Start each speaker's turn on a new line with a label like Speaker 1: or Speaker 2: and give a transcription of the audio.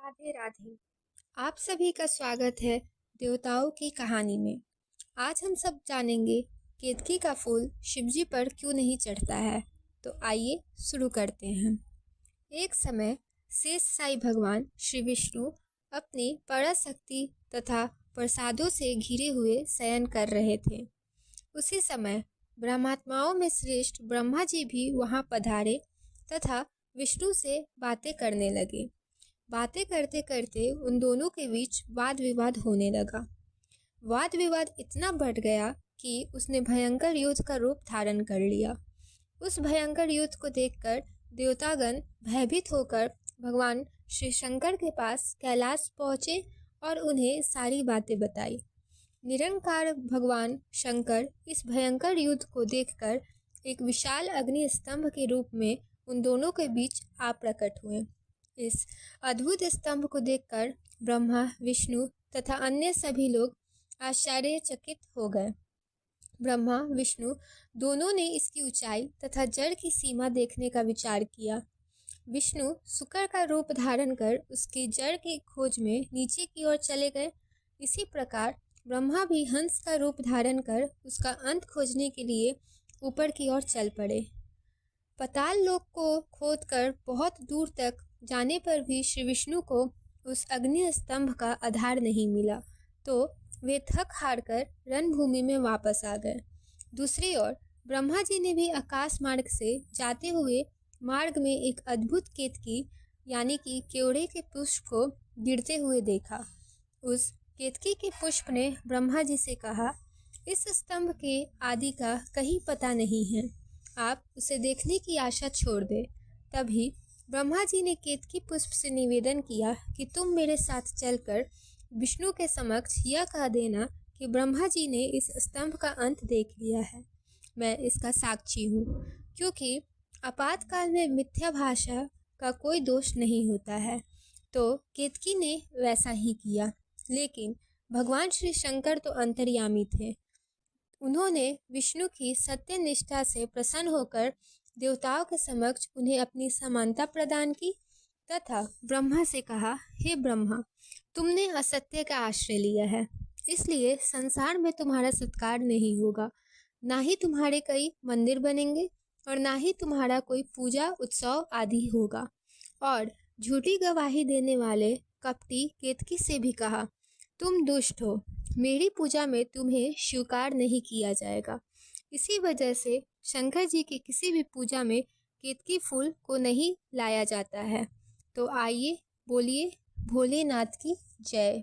Speaker 1: राधे राधे। आप सभी का स्वागत है देवताओं की कहानी में। आज हम सब जानेंगे केतकी का फूल शिवजी पर क्यों नहीं चढ़ता है। तो आइए शुरू करते हैं। एक समय शेष साई भगवान श्री विष्णु अपनी पराशक्ति तथा प्रसादों से घिरे हुए शयन कर रहे थे। उसी समय ब्रह्मात्माओं में श्रेष्ठ ब्रह्मा जी भी वहां पधारे तथा विष्णु से बातें करने लगे। बातें करते करते उन दोनों के बीच वाद विवाद होने लगा। वाद विवाद इतना बढ़ गया कि उसने भयंकर युद्ध का रूप धारण कर लिया। उस भयंकर युद्ध को देखकर देवतागण भयभीत होकर भगवान श्री शंकर के पास कैलाश पहुँचे और उन्हें सारी बातें बताई। निरंकार भगवान शंकर इस भयंकर युद्ध को देखकर एक विशाल अग्नि स्तंभ के रूप में उन दोनों के बीच आ प्रकट हुए। इस अद्भुत स्तंभ को देखकर ब्रह्मा, विष्णु तथा अन्य सभी लोग आश्चर्यचकित हो गए। ब्रह्मा, विष्णु दोनों ने इसकी ऊंचाई तथा जड़ की सीमा देखने का विचार किया। विष्णु शुकर का रूप धारण कर उसकी जड़ की खोज में नीचे की ओर चले गए। इसी प्रकार ब्रह्मा भी हंस का रूप धारण कर उसका अंत खोजने के लिए ऊपर की ओर चल पड़े। पाताल लोक को खोदकर बहुत दूर तक जाने पर भी श्री विष्णु को उस अग्नि स्तंभ का आधार नहीं मिला, तो वे थक हार कर रणभूमि में वापस आ गए। दूसरी ओर ब्रह्मा जी ने भी आकाश मार्ग से जाते हुए मार्ग में एक अद्भुत केतकी यानी कि केवड़े के पुष्प को गिरते हुए देखा। उस केतकी के पुष्प ने ब्रह्मा जी से कहा, इस स्तंभ के आदि का कहीं पता नहीं है, आप उसे देखने की आशा छोड़ दे। तभी ब्रह्मा जी ने केतकी पुष्प से निवेदन किया कि तुम मेरे साथ चलकर विष्णु के समक्ष यह कह देना कि ब्रह्मा जी ने इस स्तंभ का अंत देख लिया है। मैं इसका साक्षी हूँ, क्योंकि आपातकाल में मिथ्या भाषा का कोई दोष नहीं होता है। तो केतकी ने वैसा ही किया, लेकिन भगवान श्री शंकर तो अंतर्यामी थे। उन्होंने विष्णु की सत्य निष्ठा से प्रसन्न होकर देवताओं के समक्ष उन्हें अपनी समानता प्रदान की तथा ब्रह्मा से कहा, हे ब्रह्मा, तुमने असत्य का आश्रय लिया है, इसलिए संसार में तुम्हारा सत्कार नहीं होगा, ना ही तुम्हारे कई मंदिर बनेंगे और ना ही तुम्हारा कोई पूजा उत्सव आदि होगा। और झूठी गवाही देने वाले कपटी केतकी से भी कहा, तुम दुष्ट हो, मेरी पूजा में तुम्हें स्वीकार नहीं किया जाएगा। इसी वजह से शंकर जी की किसी भी पूजा में केतकी फूल को नहीं लाया जाता है। तो आइए बोलिए भोलेनाथ की जय।